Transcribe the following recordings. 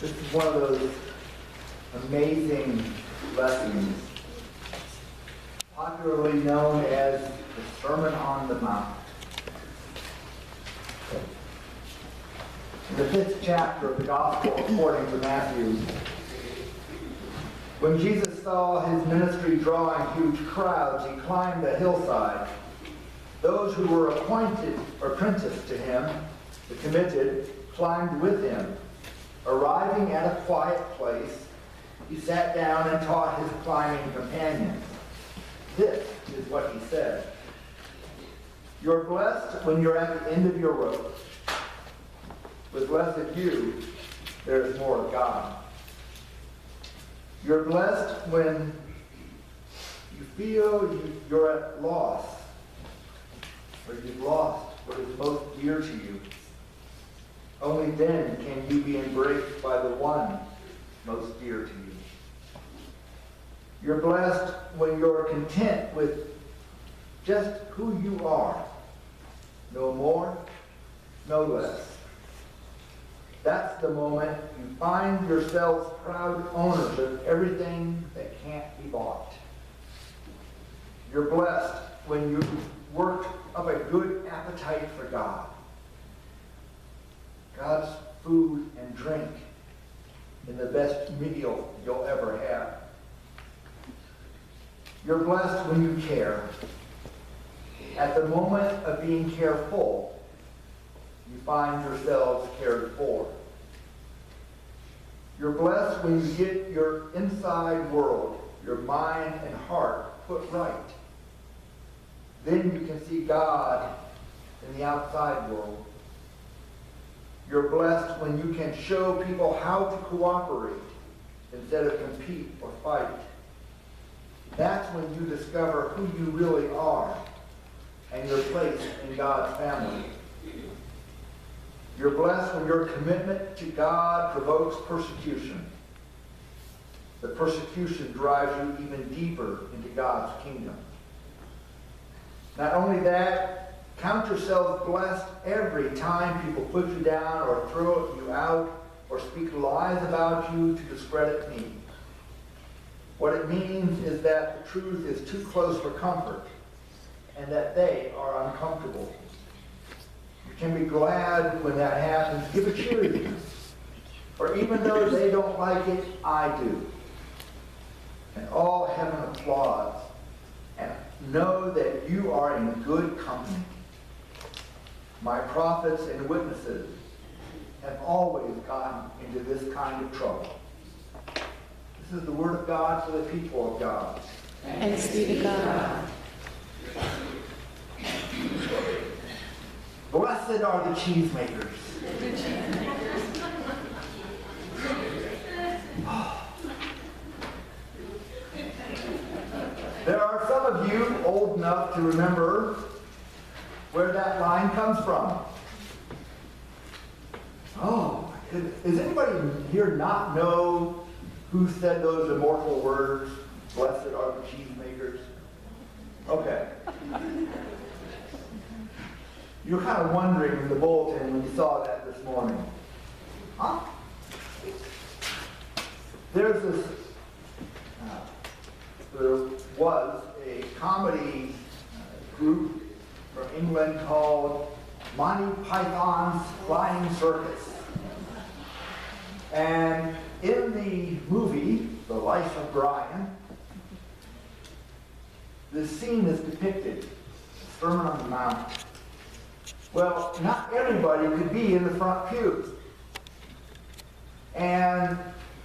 This is one of those amazing lessons, popularly known as the Sermon on the Mount. In the 5th chapter of the Gospel according to Matthew, when Jesus saw his ministry drawing huge crowds, he climbed the hillside. Those who were appointed or apprenticed to him, the committed, climbed with him. Arriving at a quiet place, he sat down and taught his climbing companions. This is what he said. You're blessed when you're at the end of your rope. With less of you, there is more of God. You're blessed when you feel you're at loss, or you've lost what is most dear to you. Only then can you be embraced by the one most dear to you. You're blessed when you're content with just who you are. No more, no less. That's the moment you find yourselves proud owners of everything that can't be bought. You're blessed when you worked up a good appetite for God. God's food and drink in the best meal you'll ever have. You're blessed when you care. At the moment of being careful, you find yourselves cared for. You're blessed when you get your inside world, your mind and heart put right. Then you can see God in the outside world. You're blessed when you can show people how to cooperate instead of compete or fight. That's when you discover who you really are and your place in God's family. You're blessed when your commitment to God provokes persecution. The persecution drives you even deeper into God's kingdom. Not only that, count yourself blessed every time people put you down or throw you out or speak lies about you to discredit me. What it means is that the truth is too close for comfort and that they are uncomfortable. You can be glad when that happens. Give a cheer to them. For even though they don't like it, I do. And all heaven applauds. And know that you are in good company. My prophets and witnesses have always gotten into this kind of trouble. This is the word of God for the people of God. Thanks be to God. Blessed are the cheesemakers. There are some of you old enough to remember where that line comes from. Oh, my goodness. Does anybody here not know who said those immortal words, blessed are the cheesemakers? Okay. You were kind of wondering in the bulletin when you saw that this morning. Huh? There was a comedy group from England called Monty Python's Flying Circus. And in the movie, The Life of Brian, this scene is depicted, the Sermon on the Mount. Well, not everybody could be in the front pews. And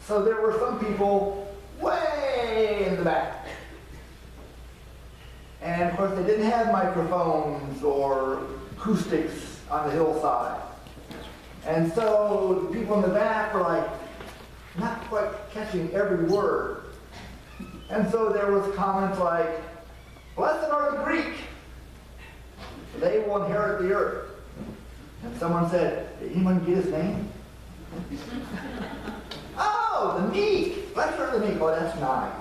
so there were some people way in the back. And of course they didn't have microphones or acoustics on the hillside. And so the people in the back were like not quite catching every word. And so there was comments like, blessed are the Greek, for they will inherit the earth. And someone said, did anyone get his name? Oh, the meek. Blessed are the meek. Oh, that's nice.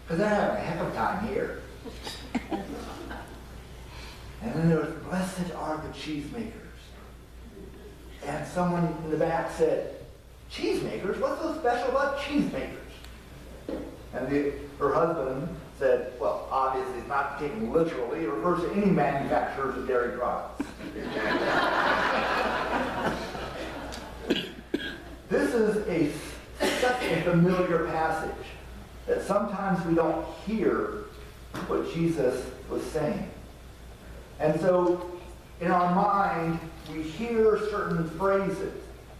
Because they're having a heck of a time here. And then there was, blessed are the cheesemakers. And someone in the back said, Cheesemakers? What's so special about cheesemakers? And her husband said, well, obviously it's not taken literally. It refers to any manufacturers of dairy products. This is such a familiar passage that sometimes we don't hear what Jesus was saying. And so in our mind, we hear certain phrases,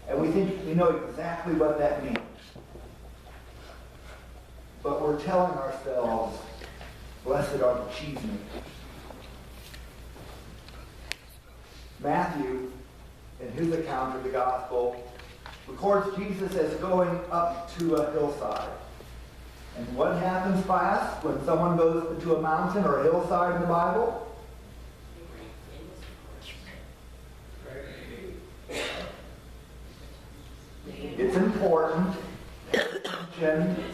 and we think we know exactly what that means. But we're telling ourselves, blessed are the cheesemakers. Matthew, in his account of the gospel, records Jesus as going up to a hillside. And what happens, class, when someone goes to a mountain or a hillside in the Bible? It's important. Attention.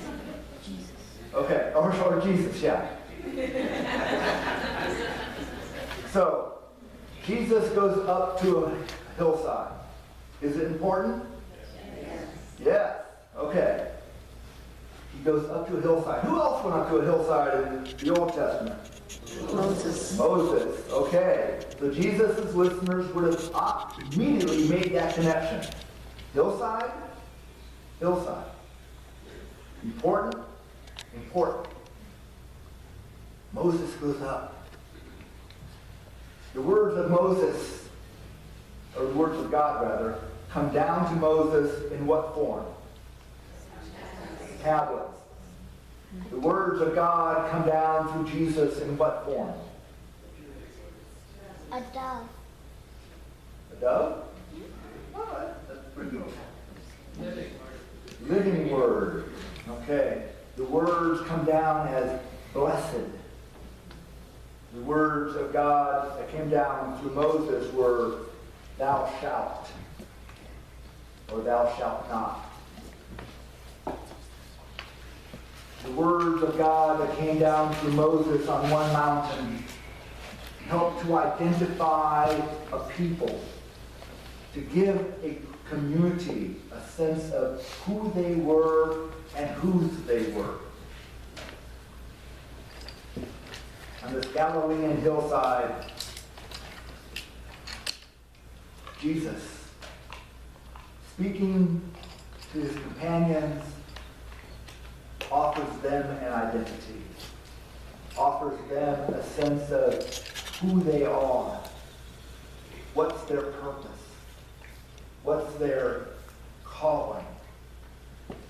Okay, or Jesus, yeah. So, Jesus goes up to a hillside. Is it important? Yes. Okay. He goes up to a hillside. Who else went up to a hillside in the Old Testament? Moses. Moses. Okay. So Jesus' listeners would have immediately made that connection. Hillside? Hillside. Important? Important. Moses goes up. The words of Moses, or the words of God rather, come down to Moses in what form? Tablets. The words of God come down through Jesus in what form? A dove. A dove? Oh, that's pretty good. Living word. Okay. The words come down as blessed. The words of God that came down through Moses were thou shalt, or thou shalt not. The words of God that came down through Moses on one mountain helped to identify a people, to give a community a sense of who they were and whose they were. On this Galilean hillside, Jesus, speaking to his companions, offers them an identity, offers them a sense of who they are, what's their purpose, what's their calling.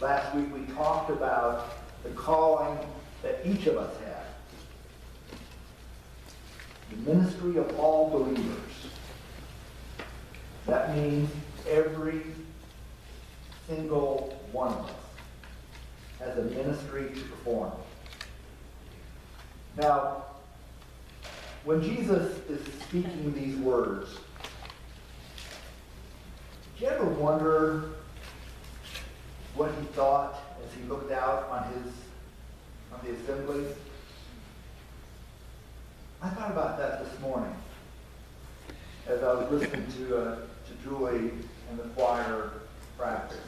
Last week we talked about the calling that each of us have. The ministry of all believers. That means every single one of us has a ministry to perform. Now, when Jesus is speaking these words, do you ever wonder what he thought as he looked out on the assembly? I thought about that this morning as I was listening to Julie and the choir practice.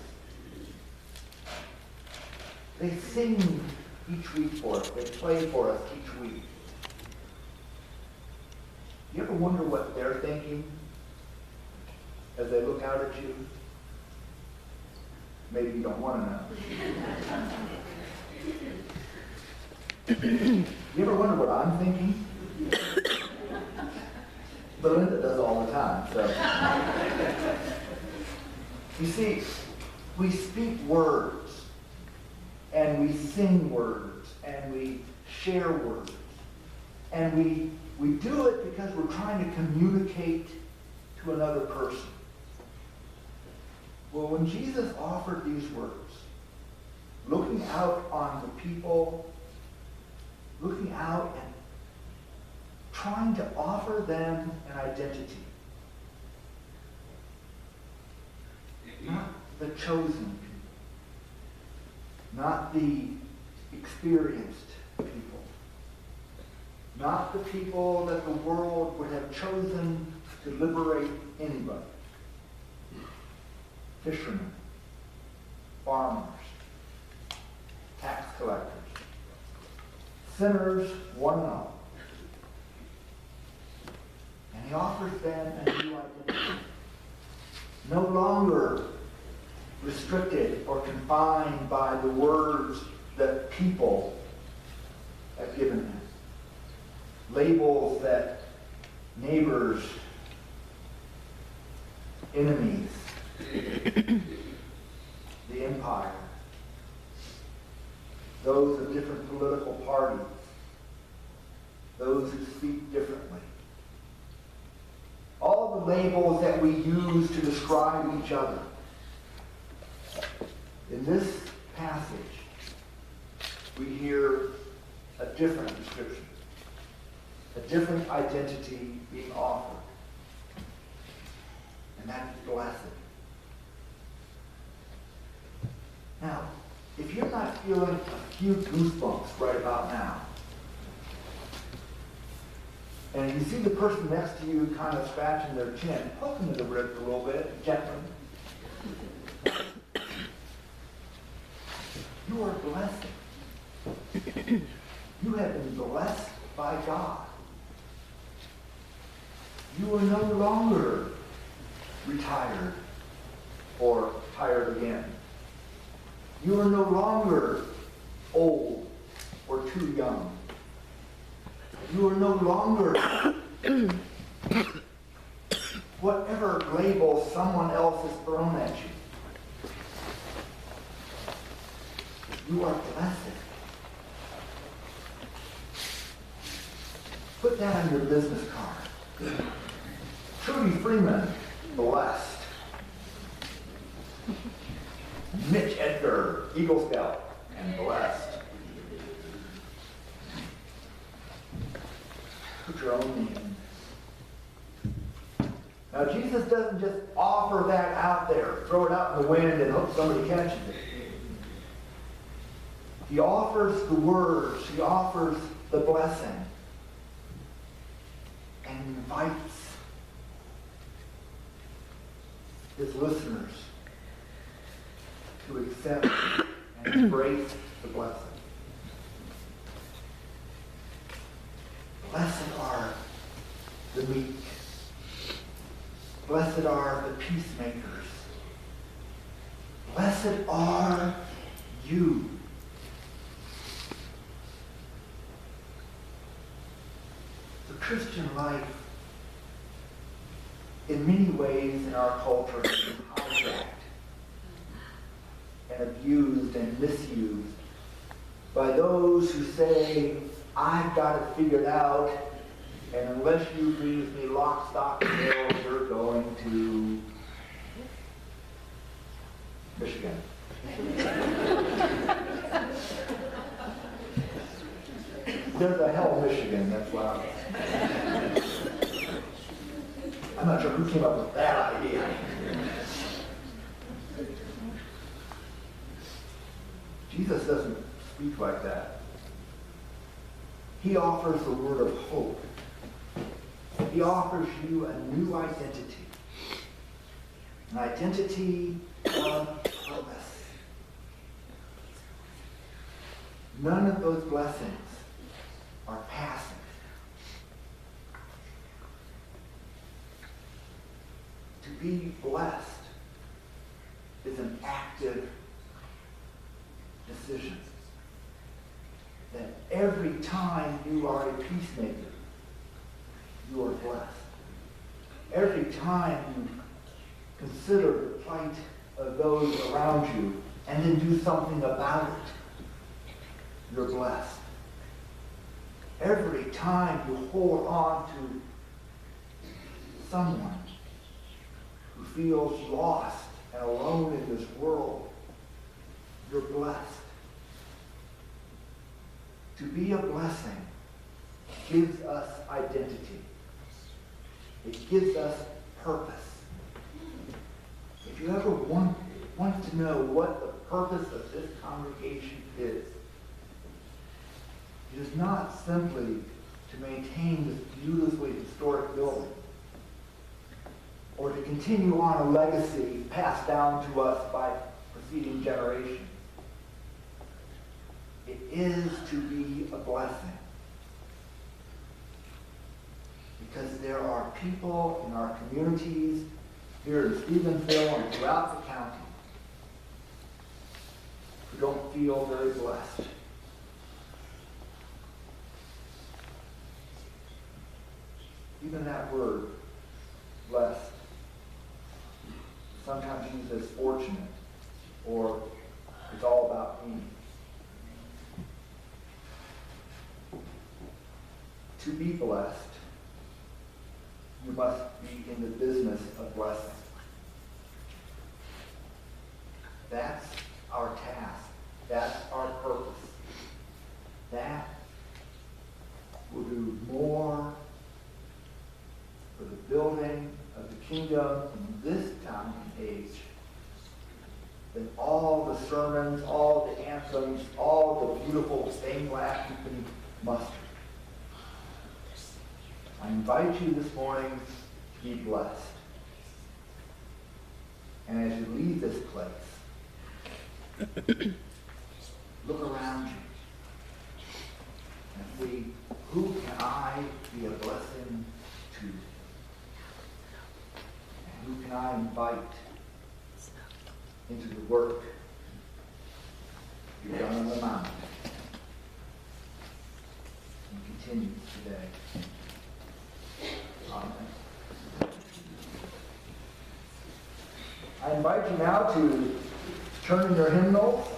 They sing each week for us. They play for us each week. You ever wonder what they're thinking as they look out at you? Maybe you don't want to know. You ever wonder what I'm thinking? Belinda does all the time. So, you see, we speak words, and we sing words, and we share words, and we do it because we're trying to communicate to another person. Well, when Jesus offered these words, looking out on the people, looking out and trying to offer them an identity. Not the chosen people. Not the experienced people. Not the people that the world would have chosen to liberate anybody. Fishermen, farmers, tax collectors, sinners, one and all. And he offers them a new identity, no longer restricted or confined by the words that people have given them, labels that neighbors, enemies, the empire, those of different political parties, those who speak differently. All the labels that we use to describe each other. In this passage, we hear a different description, a different identity being offered. And that is blessed. Now, if you're not feeling a few goosebumps right about now, and you see the person next to you kind of scratching their chin, poke them in the ribs a little bit, gently. You are blessed. You have been blessed by God. You are no longer retired or tired again. You are no longer old or too young. You are no longer whatever label someone else has thrown at you. You are blessed. Put that on your business card. Trudy Freeman, blessed. Mitch Edgar, Eagle Scout, and blessed. Put your own name. Now, Jesus doesn't just offer that out there, throw it out in the wind and hope somebody catches it. He offers the words, he offers the blessing, and invites his listeners to accept and embrace the blessing. Blessed are the meek. Blessed are the peacemakers. Blessed are you. The Christian life, in many ways in our culture, has been hijacked and abused and misused by those who say, I've got it figured out, and unless you agree with me lock, stock, and barrel, you're going to Michigan. There's a hell Michigan, that's loud. I'm not sure who came up with that idea. Jesus doesn't speak like that. He offers the word of hope. He offers you a new identity. An identity of purpose. None of those blessings are passing. To be blessed is an active decision. That every time you are a peacemaker, you are blessed. Every time you consider the plight of those around you and then do something about it, you're blessed. Every time you hold on to someone who feels lost and alone in this world, you're blessed. To be a blessing gives us identity. It gives us purpose. If you ever want to know what the purpose of this congregation is, it is not simply to maintain this beautifully historic building or to continue on a legacy passed down to us by preceding generations. It is to be a blessing. Because there are people in our communities here in Stevensville and throughout the county who don't feel very blessed. Even that word, blessed, sometimes used as fortunate, or it's all about me. To be blessed, you must be in the business of blessing. That's our task. That's our purpose. That will do more for the building of the kingdom in this time and age than all the sermons, all the anthems, all the beautiful stained glass you can muster. I invite you this morning to be blessed. And as you leave this place, look around you and see, who can I be a blessing to? And who can I invite into the work you've done on the mountain and continues today? Amen. I invite you now to turn in your hymnals